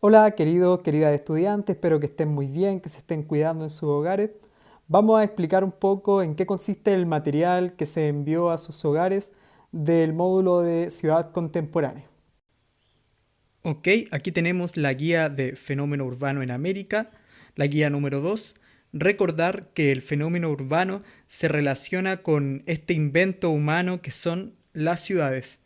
Hola, queridas estudiantes, espero que estén muy bien, que se estén cuidando en sus hogares. Vamos a explicar un poco en qué consiste el material que se envió a sus hogares del módulo de Ciudad Contemporánea. Ok, aquí tenemos la guía de fenómeno urbano en América, la guía número 2. Recordar que el fenómeno urbano se relaciona con este invento humano que son las ciudades.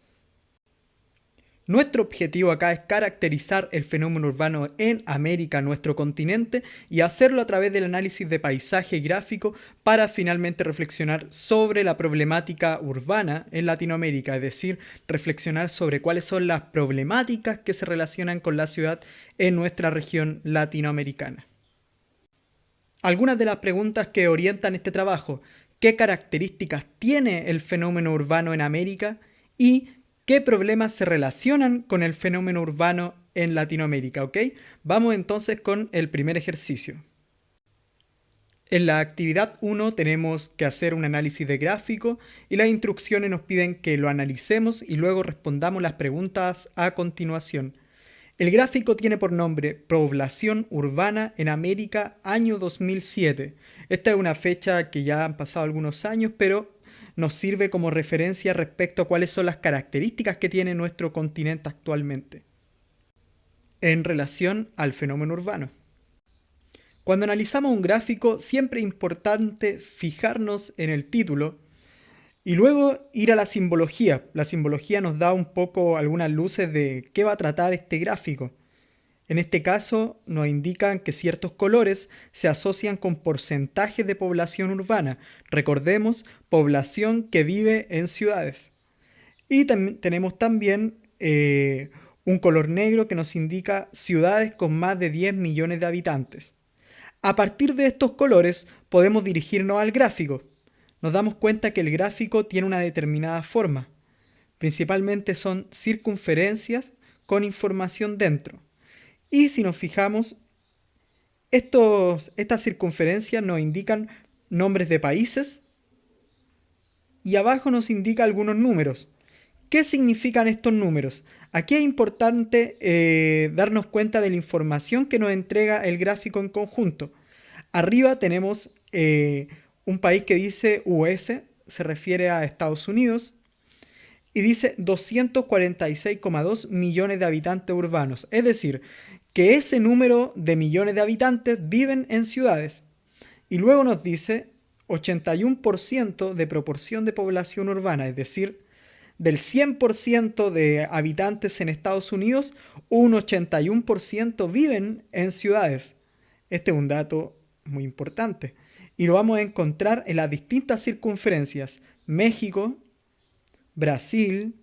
Nuestro objetivo acá es caracterizar el fenómeno urbano en América, nuestro continente, y hacerlo a través del análisis de paisaje y gráfico para finalmente reflexionar sobre la problemática urbana en Latinoamérica, es decir, reflexionar sobre cuáles son las problemáticas que se relacionan con la ciudad en nuestra región latinoamericana. Algunas de las preguntas que orientan este trabajo: ¿qué características tiene el fenómeno urbano en América? Y ¿qué problemas se relacionan con el fenómeno urbano en Latinoamérica? ¿Ok? Vamos entonces con el primer ejercicio. En la actividad 1 tenemos que hacer un análisis de gráfico y las instrucciones nos piden que lo analicemos y luego respondamos las preguntas a continuación. El gráfico tiene por nombre Población Urbana en América año 2007. Esta es una fecha que ya han pasado algunos años, pero nos sirve como referencia respecto a cuáles son las características que tiene nuestro continente actualmente en relación al fenómeno urbano. Cuando analizamos un gráfico, siempre es importante fijarnos en el título y luego ir a la simbología. La simbología nos da un poco algunas luces de qué va a tratar este gráfico. En este caso, nos indican que ciertos colores se asocian con porcentajes de población urbana. Recordemos, población que vive en ciudades. Y tenemos también un color negro que nos indica ciudades con más de 10 millones de habitantes. A partir de estos colores podemos dirigirnos al gráfico. Nos damos cuenta que el gráfico tiene una determinada forma. Principalmente son circunferencias con información dentro. Y si nos fijamos, estas circunferencias nos indican nombres de países y abajo nos indica algunos números. ¿Qué significan estos números? Aquí es importante darnos cuenta de la información que nos entrega el gráfico en conjunto. Arriba tenemos un país que dice US, se refiere a Estados Unidos, y dice 246,2 millones de habitantes urbanos. Es decir, que ese número de millones de habitantes viven en ciudades. Y luego nos dice 81% de proporción de población urbana, es decir, del 100% de habitantes en Estados Unidos, un 81% viven en ciudades. Este es un dato muy importante. Y lo vamos a encontrar en las distintas circunferencias: México, Brasil,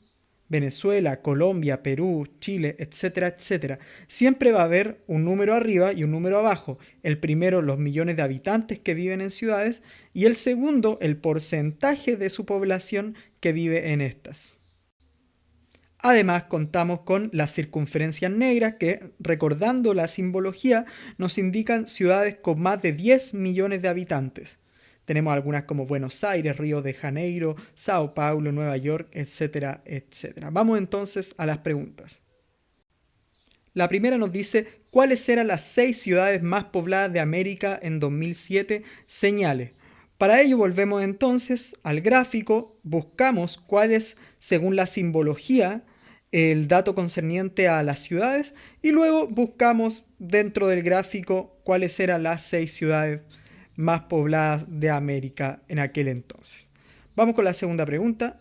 Venezuela, Colombia, Perú, Chile, etcétera, etcétera. Siempre va a haber un número arriba y un número abajo. El primero, los millones de habitantes que viven en ciudades, y el segundo, el porcentaje de su población que vive en estas. Además, contamos con las circunferencias negras que, recordando la simbología, nos indican ciudades con más de 10 millones de habitantes. Tenemos algunas como Buenos Aires, Río de Janeiro, Sao Paulo, Nueva York, etcétera, etcétera. Vamos entonces a las preguntas. La primera nos dice: ¿cuáles eran las 6 ciudades más pobladas de América en 2007? Señale. Para ello volvemos entonces al gráfico, buscamos cuáles, según la simbología, el dato concerniente a las ciudades, y luego buscamos dentro del gráfico cuáles eran las 6 ciudades más pobladas de América en aquel entonces. Vamos con la segunda pregunta.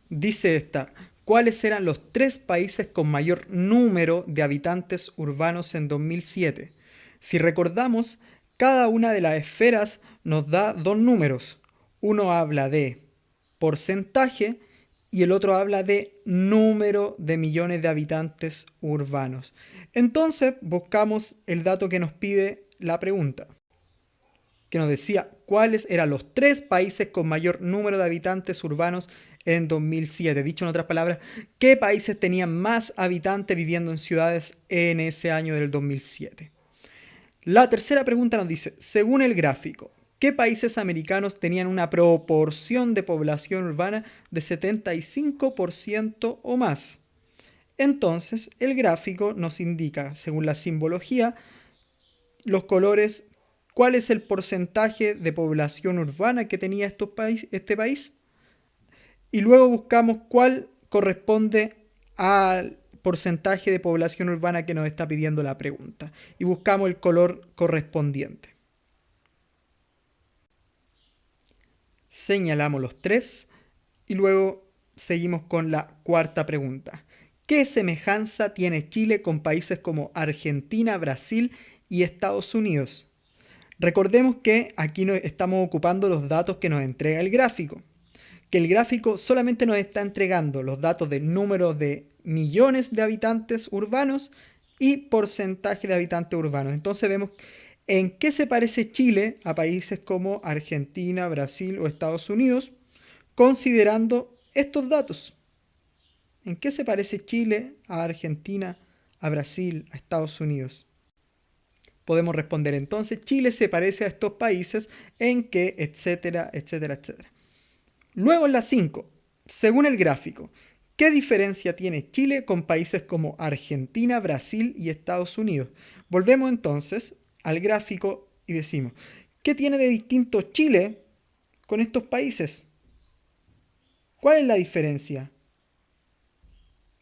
Dice esta: ¿cuáles eran los 3 países con mayor número de habitantes urbanos en 2007? Si recordamos, cada una de las esferas nos da dos números. Uno habla de porcentaje y el otro habla de número de millones de habitantes urbanos. Entonces buscamos el dato que nos pide la pregunta, que nos decía cuáles eran los 3 países con mayor número de habitantes urbanos en 2007. Dicho en otras palabras, ¿qué países tenían más habitantes viviendo en ciudades en ese año del 2007? La tercera pregunta nos dice: según el gráfico, ¿qué países americanos tenían una proporción de población urbana de 75% o más? Entonces, el gráfico nos indica, según la simbología, los colores, cuál es el porcentaje de población urbana que tenía este país, y luego buscamos cuál corresponde al porcentaje de población urbana que nos está pidiendo la pregunta, y buscamos el color correspondiente. Señalamos los tres y luego seguimos con la cuarta pregunta. ¿Qué semejanza tiene Chile con países como Argentina, Brasil y Estados Unidos? Recordemos que aquí estamos ocupando los datos que nos entrega el gráfico, que el gráfico solamente nos está entregando los datos del número de millones de habitantes urbanos y porcentaje de habitantes urbanos. Entonces vemos en qué se parece Chile a países como Argentina, Brasil o Estados Unidos, considerando estos datos. ¿En qué se parece Chile a Argentina, a Brasil, a Estados Unidos? Podemos responder entonces, Chile se parece a estos países en que, etcétera, etcétera, etcétera. Luego en la 5, según el gráfico, ¿qué diferencia tiene Chile con países como Argentina, Brasil y Estados Unidos? Volvemos entonces al gráfico y decimos, ¿qué tiene de distinto Chile con estos países? ¿Cuál es la diferencia?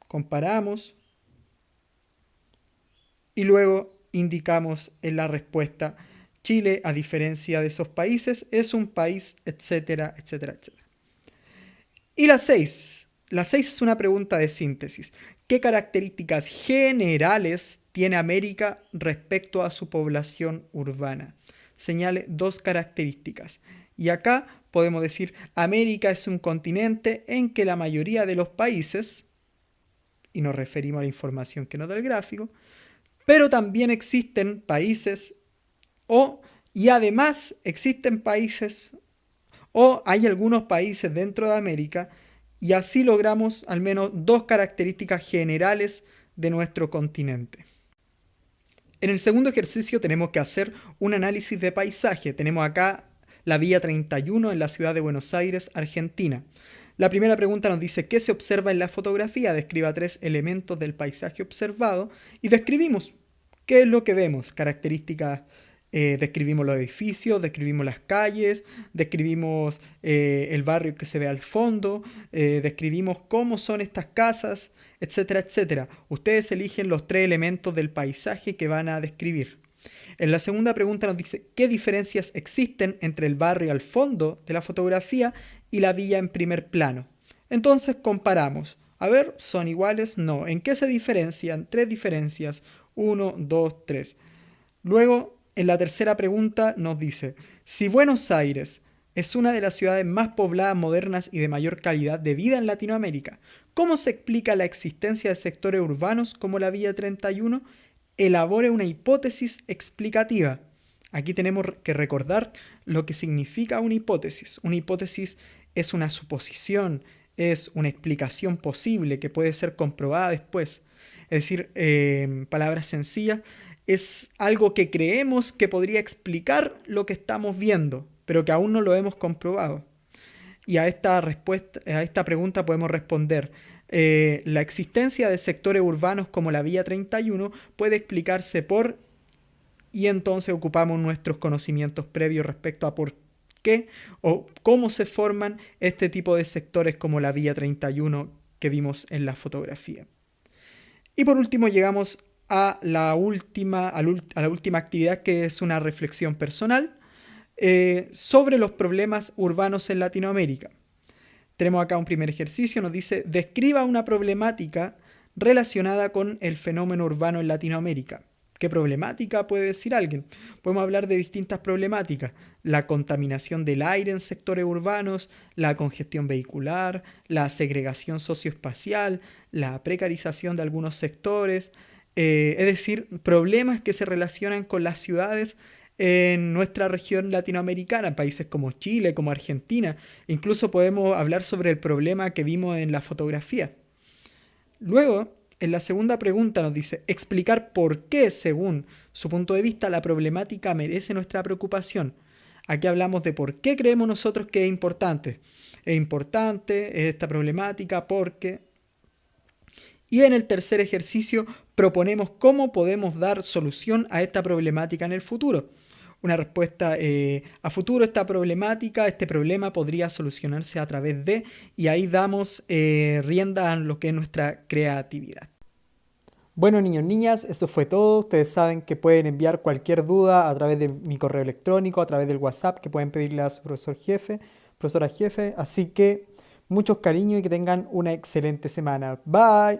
Comparamos y luego indicamos en la respuesta, Chile, a diferencia de esos países, es un país, etcétera, etcétera, etcétera. Y la 6. La 6 es una pregunta de síntesis. ¿Qué características generales tiene América respecto a su población urbana? Señale dos características. Y acá podemos decir, América es un continente en que la mayoría de los países, y nos referimos a la información que nos da el gráfico, pero también existen países y además existen países o hay algunos países dentro de América y así logramos al menos dos características generales de nuestro continente. En el segundo ejercicio tenemos que hacer un análisis de paisaje. Tenemos acá la Vía 31 en la ciudad de Buenos Aires, Argentina. La primera pregunta nos dice ¿qué se observa en la fotografía? Describa 3 elementos del paisaje observado y describimos qué es lo que vemos, características. Describimos los edificios, describimos las calles, describimos el barrio que se ve al fondo, describimos cómo son estas casas, etcétera, etcétera. Ustedes eligen los 3 elementos del paisaje que van a describir. En la segunda pregunta nos dice ¿qué diferencias existen entre el barrio al fondo de la fotografía y la villa en primer plano? Entonces comparamos. A ver, ¿son iguales? No. ¿En qué se diferencian? 3 diferencias. 1, 2, 3. Luego, en la tercera pregunta nos dice, si Buenos Aires es una de las ciudades más pobladas, modernas y de mayor calidad de vida en Latinoamérica, ¿cómo se explica la existencia de sectores urbanos como la Villa 31? Elabore una hipótesis explicativa. Aquí tenemos que recordar lo que significa una hipótesis. Una hipótesis es una suposición, es una explicación posible que puede ser comprobada después. Es decir, en palabras sencillas, es algo que creemos que podría explicar lo que estamos viendo, pero que aún no lo hemos comprobado. Y a esta pregunta podemos responder, la existencia de sectores urbanos como la Vía 31 puede explicarse por, y entonces ocupamos nuestros conocimientos previos respecto a por qué o cómo se forman este tipo de sectores como la Vía 31 que vimos en la fotografía. Y por último llegamos a la última actividad, que es una reflexión personal sobre los problemas urbanos en Latinoamérica. Tenemos acá un primer ejercicio, nos dice, describa una problemática relacionada con el fenómeno urbano en Latinoamérica. ¿Qué problemática puede decir alguien? Podemos hablar de distintas problemáticas. La contaminación del aire en sectores urbanos, la congestión vehicular, la segregación socioespacial, la precarización de algunos sectores, es decir, problemas que se relacionan con las ciudades en nuestra región latinoamericana, países como Chile, como Argentina. Incluso podemos hablar sobre el problema que vimos en la fotografía. Luego, en la segunda pregunta nos dice, explicar por qué, según su punto de vista, la problemática merece nuestra preocupación. Aquí hablamos de por qué creemos nosotros que es importante. Es importante esta problemática porque... Y en el tercer ejercicio proponemos cómo podemos dar solución a esta problemática en el futuro. Una respuesta a futuro, esta problemática, este problema podría solucionarse a través de, y ahí damos rienda a lo que es nuestra creatividad. Bueno, niños, niñas, eso fue todo. Ustedes saben que pueden enviar cualquier duda a través de mi correo electrónico, a través del WhatsApp, que pueden pedirle a su profesor jefe, profesora jefe. Así que muchos cariños y que tengan una excelente semana. Bye.